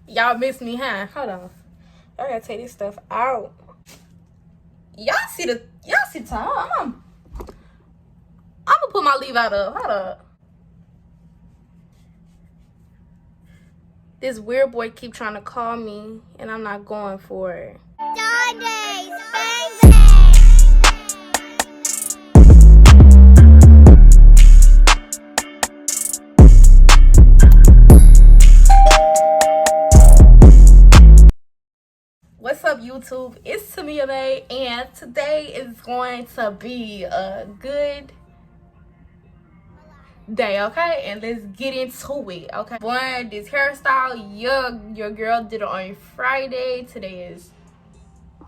Y'all miss me, huh? Hold on. I gotta take this stuff out. Y'all see the time? I'm gonna put my leave out up. Hold up. This weird boy keep trying to call me, and I'm not going for it. What's up, YouTube? It's sᴇʟʟ, and today is going to be a good day, okay? And let's get into it, okay? One, this hairstyle, your girl did it on Friday. Today is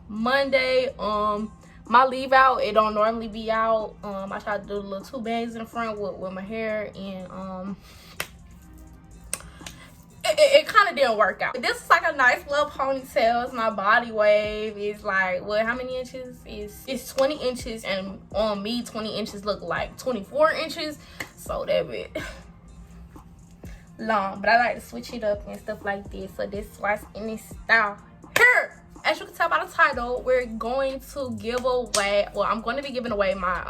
Monday. My leave out, it don't normally be out. I tried to do the little 2 bangs in the front with my hair, and it kind of didn't work out. This is like a nice little ponytail. It's my body wave. It's like, what, how many inches? It's 20 inches, and on me 20 inches look like 24 inches, so that bit long. But I like to switch it up and stuff like this, so this is what's in this style here. As you can tell by the title, we're going to give away, well, I'm going to be giving away my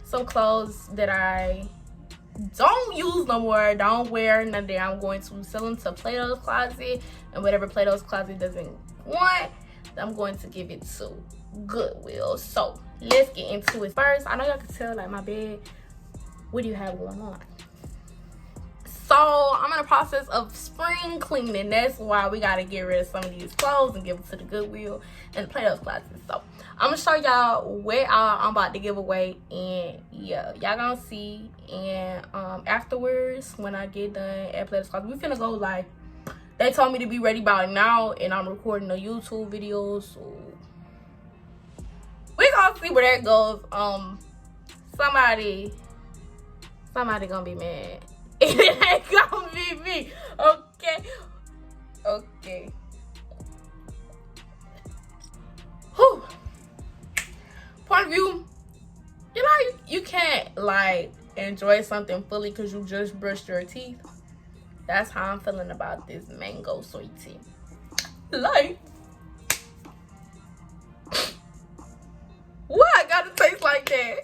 some clothes that I don't use no more, don't wear none of that. I'm going to sell them to Plato's Closet, and whatever Plato's Closet doesn't want, I'm going to give it to Goodwill. So let's get into it. First, I know y'all can tell, like, my bed, what do you have going on? So I'm in the process of spring cleaning. That's why we gotta get rid of some of these clothes and give them to the Goodwill and the Plato's Closet. So I'm gonna show y'all what I'm about to give away, and yeah, y'all gonna see. And afterwards, when I get done at Plato's Closet, we finna go, like, they told me to be ready by now, and I'm recording a YouTube video, so we gonna see where that goes. Somebody gonna be mad. It ain't gonna be me. Okay. Whew. Point of view, you know, you can't, like, enjoy something fully because you just brushed your teeth. That's how I'm feeling about this mango soy tea. Like, what gotta taste like that?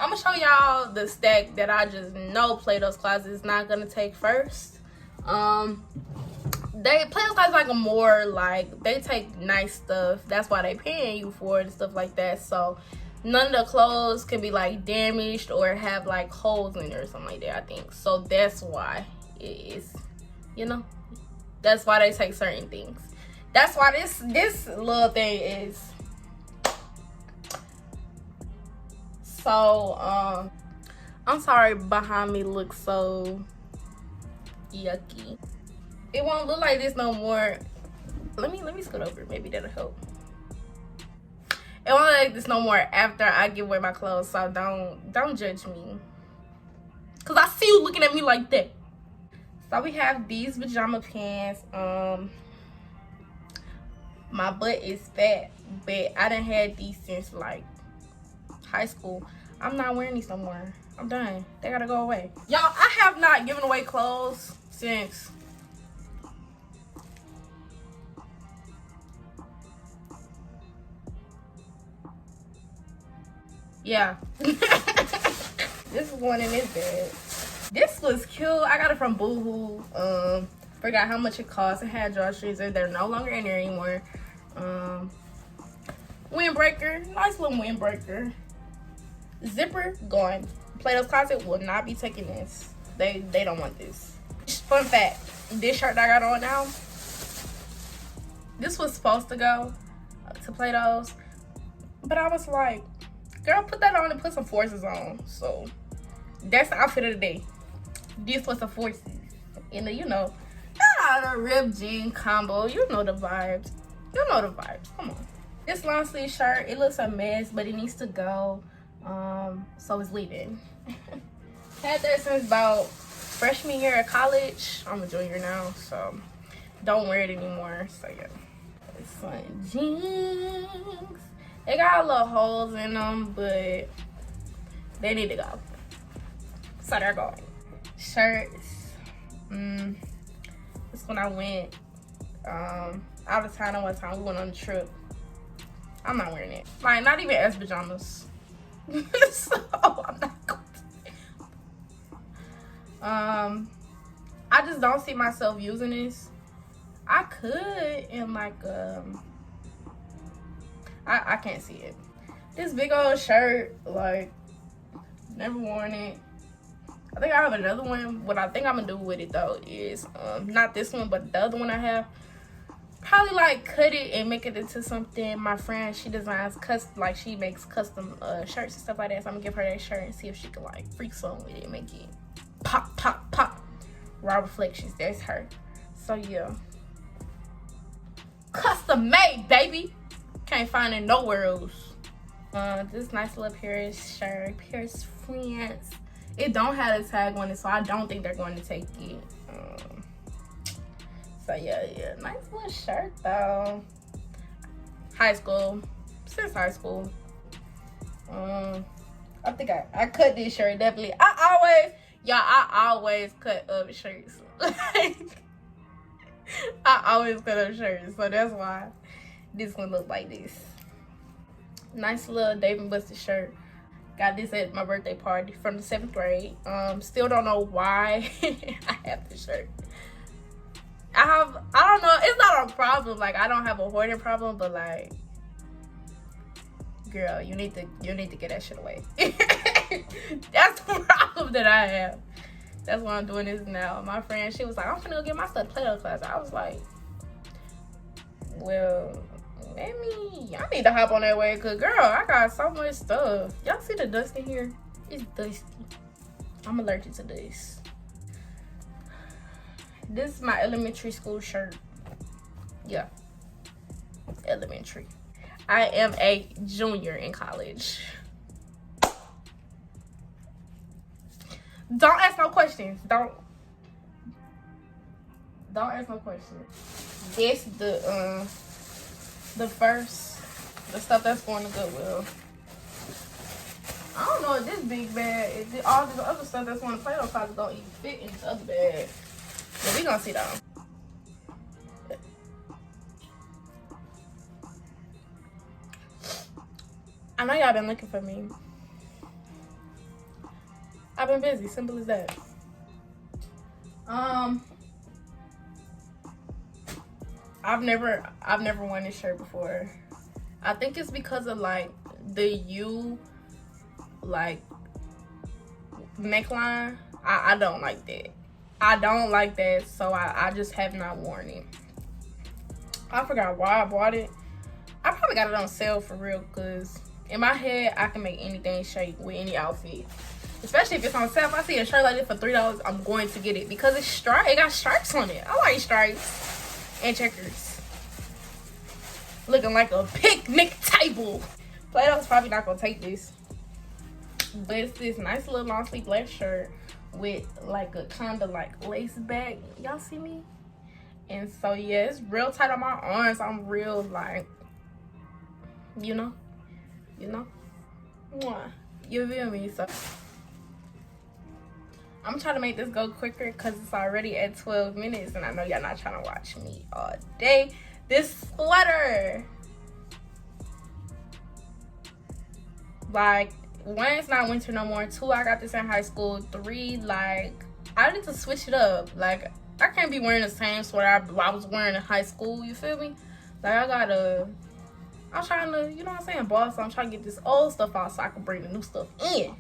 I'm gonna show y'all the stack that I just know Plato's Closet is not gonna take first. Plato's Closet like a more, like, they take nice stuff. That's why they paying you for it and stuff like that. So none of the clothes can be, like, damaged or have, like, holes in it or something like that, I think. So that's why it is, you know, that's why they take certain things. That's why this little thing is. So I'm sorry behind me looks so yucky. It won't look like this no more. Let me scoot over, maybe that'll help. It won't look like this no more after I give away my clothes, so don't judge me, cause I see you looking at me like that. So we have these pajama pants. My butt is fat, but I done had these since, like, high school. I'm not wearing these no more. I'm done. They gotta go away. Y'all, I have not given away clothes since yeah. This is one in this bag. This was cute. I got it from Boohoo. Forgot how much it cost. It had drawstrings, and they're no longer in there anymore. Windbreaker, nice little windbreaker. Zipper gone. Plato's Closet will not be taking this. They don't want this. Fun fact, this shirt that I got on now, this was supposed to go to Plato's, but I was like, girl, put that on and put some forces on. So that's the outfit of the day. This was the forces. And you know, the ripped jean combo. You know the vibes. Come on. This long sleeve shirt, it looks a mess, but it needs to go. So it's leaving. Had that since about freshman year of college. I'm a junior now, so don't wear it anymore. So yeah, it's fun. Jeans, they got little holes in them, but they need to go, so they're going. Shirts, when I went out of town one time. We went on a trip. I'm not wearing it. Like, not even as pajamas. So I'm not going to. I just don't see myself using this. I could in like I can't see it. This big old shirt, like, never worn it. I think I have another one. What I think I'm gonna do with it though is not this one, but the other one I have. Probably like cut it and make it into something. My friend, she designs like she makes custom shirts and stuff like that. So I'm gonna give her that shirt and see if she can like freak something with it, make it pop, pop, pop. Raw reflections, that's her. So yeah, custom made, baby. Can't find it nowhere else. This nice little Paris shirt, Paris, France. It don't have a tag on it, so I don't think they're going to take it. So yeah, nice little shirt though. High school, since high school. I think I cut this shirt definitely. I always cut up shirts. Like, I always cut up shirts, so that's why this one look like this. Nice little Dave & Buster's shirt. Got this at my birthday party from the 7th grade. Still don't know why I have this shirt. I don't know, it's not a problem. Like, I don't have a hoarding problem, but like, girl, you need to get that shit away. That's the problem that I have. That's why I'm doing this now. My friend, she was like, I'm finna go get my stuff to Plato class. I was like, well, I need to hop on that way, cause girl, I got so much stuff. Y'all see the dust in here? It's dusty. I'm allergic to this. This is my elementary school shirt. Yeah, elementary. I am a junior in college. Don't ask no questions. Don't ask no questions. This the stuff that's going to Goodwill. I don't know if this big bag, all this other stuff that's going to Plato closet don't even fit in this other bag. But we gonna see though. I know y'all been looking for me. I've been busy, simple as that. I've never worn this shirt before. I think it's because of like the U like neckline. I don't like that. I don't like that, so I just have not worn it. I forgot why I bought it. I probably got it on sale for real, because in my head, I can make anything shake with any outfit. Especially if it's on sale. If I see a shirt like this for $3, I'm going to get it because it got stripes on it. I like stripes and checkers. Looking like a picnic table. Plato's probably not going to take this. But it's this nice little long sleeve black shirt with like a kind of like lace back. Y'all see me? And so yeah, it's real tight on my arms. I'm real like, you know, mwah. You feel me? So I'm trying to make this go quicker because it's already at 12 minutes and I know y'all not trying to watch me all day. This sweater, like, 1, it's not winter no more. 2, I got this in high school. 3, like, I need to switch it up. Like, I can't be wearing the same sweater I was wearing in high school, you feel me? Like, I'm trying to, you know what I'm saying, boss. So I'm trying to get this old stuff out so I can bring the new stuff in.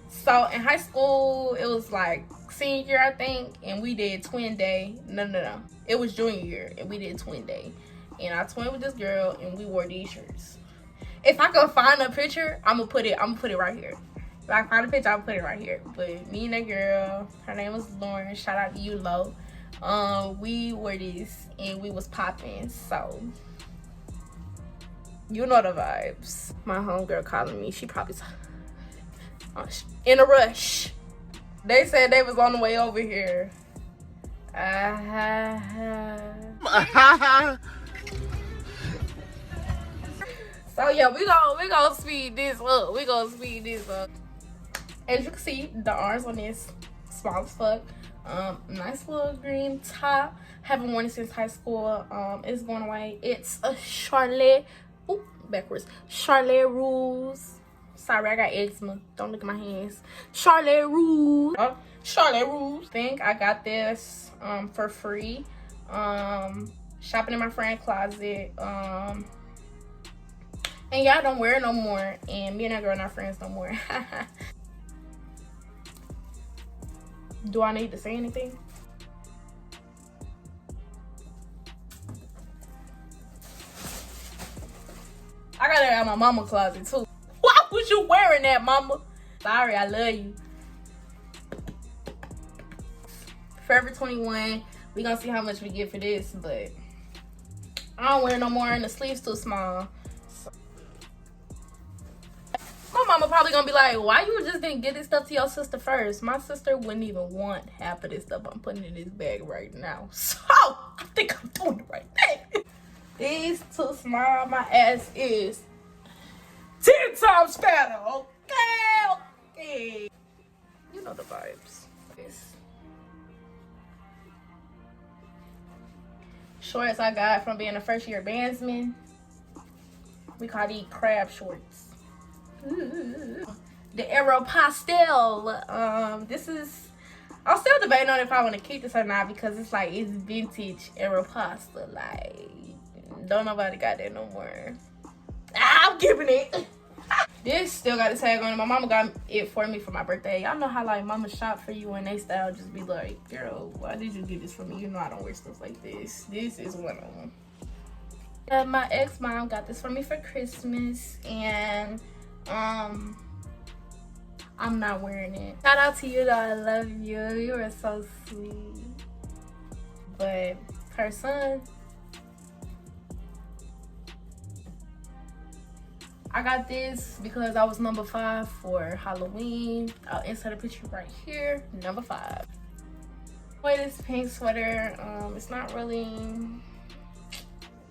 So in high school, it was like senior year, I think, and we did twin day. No. It was junior year, and we did twin day. And I twinned with this girl, and we wore these shirts. If I can find a picture, I'm gonna put it right here. If I find a picture, I'll put it right here. But me and that girl, her name was Lauren. Shout out to you, Lo. We wore this and we was popping. So you know the vibes. My homegirl calling me. She probably in a rush. They said they was on the way over here. So yeah, we gonna speed this up. As you can see, the arms on this small as fuck. Nice little green top. Haven't worn it since high school. It's going away. It's a Charlotte. Ooh, backwards. Charlotte Rules. Sorry, I got eczema. Don't look at my hands. Charlotte Rules. Charlotte Rules. I think I got this for free. Shopping in my friend's closet. And yeah, I don't wear it no more. And me and that girl are not friends no more. Do I need to say anything? I got it out of my mama's closet too. Why was you wearing that, mama? Sorry, I love you. Forever 21. We gonna see how much we get for this, but I don't wear it no more and the sleeve's too small. So. My mama probably gonna be like, why you just didn't get this stuff to your sister first? My sister wouldn't even want half of this stuff I'm putting in this bag right now. So I think I'm doing the right thing. These too small. My ass is 10 times fatter. Okay. You know the vibes. Shorts I got from being a first year bandsman. We call these crab shorts. Ooh. The Aeropostale. This is, I'm still debating on if I want to keep this or not because it's like, it's vintage Aeropostale. Like, don't nobody got that no more. I'm giving it. This still got a tag on it. My mama got it for me for my birthday. Y'all know how like mama shop for you and they style just be like, girl, why did you get this for me? You know I don't wear stuff like this. This is one of them. My ex-mom got this for me for Christmas and I'm not wearing it. Shout out to you though, I love you. You are so sweet. But her son, I got this because I was number 5 for Halloween. I'll insert a picture right here, number 5. Wear this pink sweater. It's not really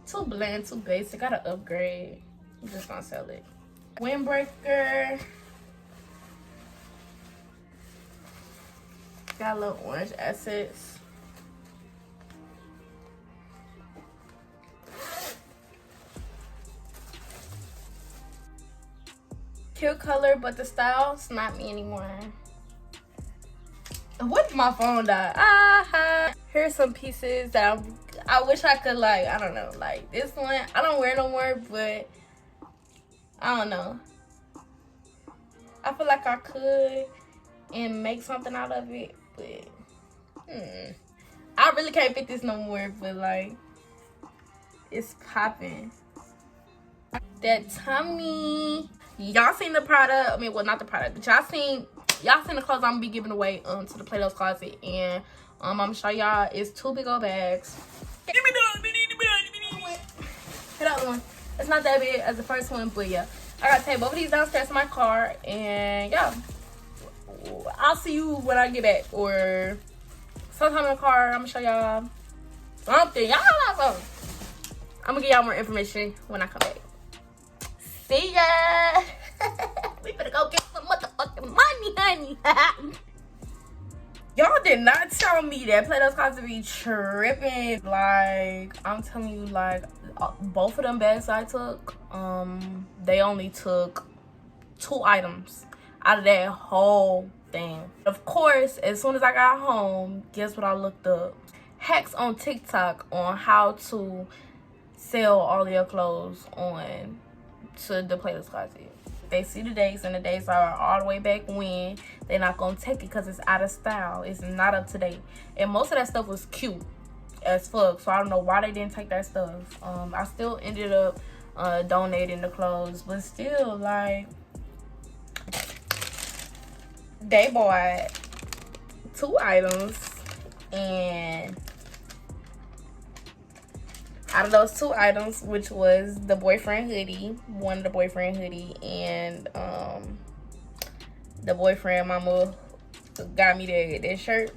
too bland, too basic. Gotta upgrade. I'm just gonna sell it. Windbreaker. Got a little orange assets. Cute color, but the style's not me anymore. What if my phone died? Here's some pieces that I wish I could like, I don't know, like this one, I don't wear no more, but I don't know. I feel like I could and make something out of it, but I really can't fit this no more, but like, it's popping. That tummy. Y'all seen the product, I mean, well, not the product, but y'all seen the clothes I'm gonna be giving away to the Plato's Closet, and I'm gonna show y'all, it's 2 big old bags. Hit that one. It's not that big as the first one, but yeah. I gotta take both of these downstairs in my car, and yeah. I'll see you when I get back, or sometime in the car, I'm gonna show y'all something. Y'all know something. I'm gonna give y'all more information when I come back. See ya. We better go get some motherfucking money, honey. Y'all did not tell me that Plato's Closet be tripping. Like, I'm telling you, like, both of them bags I took, they only took 2 items out of that whole thing. Of course, as soon as I got home, guess what I looked up? Hacks on TikTok on how to sell all your clothes on to the Plato's Closet. They see the dates, and the dates are all the way back when. They're not gonna take it because it's out of style. It's not up to date, and most of that stuff was cute as fuck, so I don't know why they didn't take that stuff. I still ended up donating the clothes, but still, like, they bought 2 items, and out of those 2 items, which was the boyfriend hoodie, one of the boyfriend hoodie, and the boyfriend mama got me that shirt,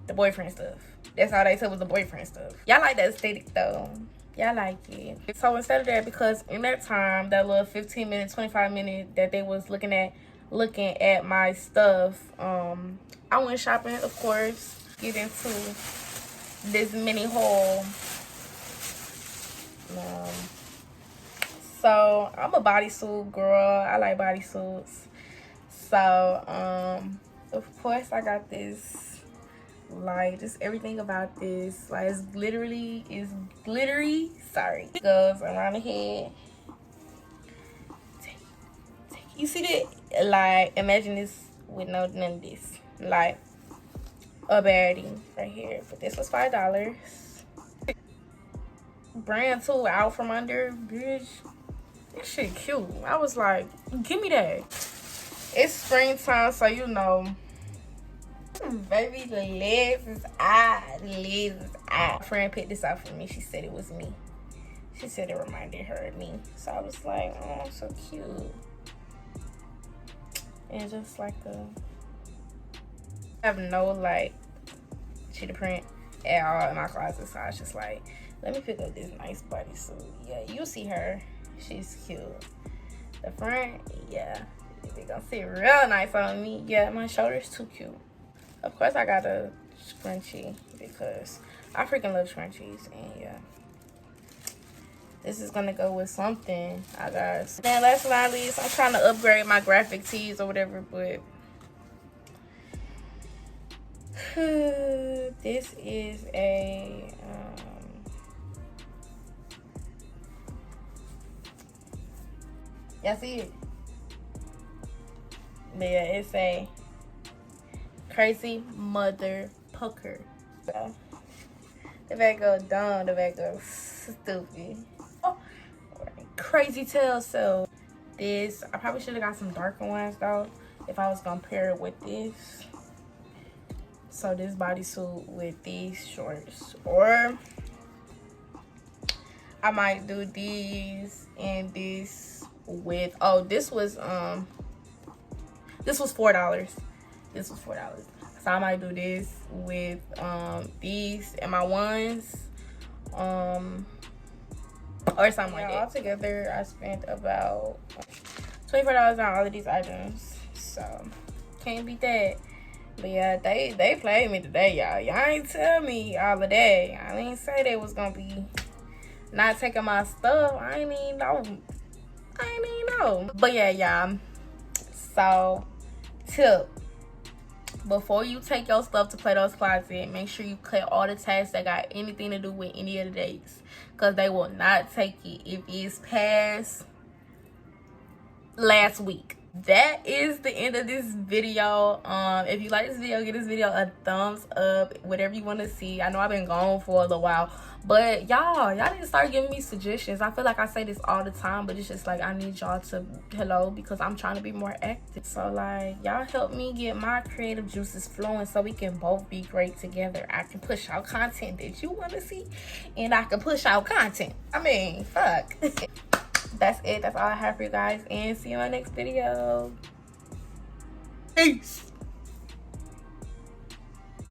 the boyfriend stuff. That's all they said was the boyfriend stuff. Y'all like that aesthetic though. Y'all like it. So instead of that, because in that time, that little 15 minute, 25 minute that they was looking at looking at my stuff, I went shopping, of course. Get into this mini haul. So I'm a bodysuit girl. I like bodysuits. So of course I got this, like, just everything about this, like, it's glittery, sorry, it goes around the head. You see that? Like, imagine this with none of this, like a baddie right here. But this was $5. Brand two, out from under, bitch. This shit cute. I was like, give me that. It's springtime, so you know, baby, the legs is out. My friend picked this out for me. She said it was me. She said it reminded her of me. So I was like, oh, so cute. And just like I have no like cheetah print at all in my closet, so I was just like, let me pick up this nice bodysuit. Yeah, you see her. She's cute. The front, yeah, they gonna sit real nice on me. Yeah, my shoulder's too cute. Of course, I got a scrunchie because I freaking love scrunchies, and yeah, this is gonna go with something, I guess. Then last but not least, I'm trying to upgrade my graphic tees or whatever, but this is a y'all see it? But yeah, it's a crazy mother pucker. The back go dumb, the back go stupid. Oh, crazy tail. So this, I probably should have got some darker ones though if I was gonna pair it with this. So this bodysuit with these shorts, or I might do these and this with, oh, this was $4. This was $4. So I might do this with these and my ones, or something like that. Altogether, I spent about $24 on all of these items, so can't beat that. But yeah, they played me today, y'all. Y'all ain't tell me all of that. I didn't say they was gonna be not taking my stuff. I ain't even know. But yeah, y'all. So, tip: before you take your stuff to Plato's Closet, make sure you cut all the tags that got anything to do with any of the dates, because they will not take it if it's past last week. That is the end of this video. If you like this video, give this video a thumbs up, whatever you want to see. I know I've been gone for a little while, but y'all need to start giving me suggestions. I feel like I say this all the time, but it's just like I need y'all to because I'm trying to be more active. So like, y'all help me get my creative juices flowing so we can both be great together. I can push out content that you want to see, and I can push out content, I mean, fuck. That's it. That's all I have for you guys, and see you in my next video. Peace.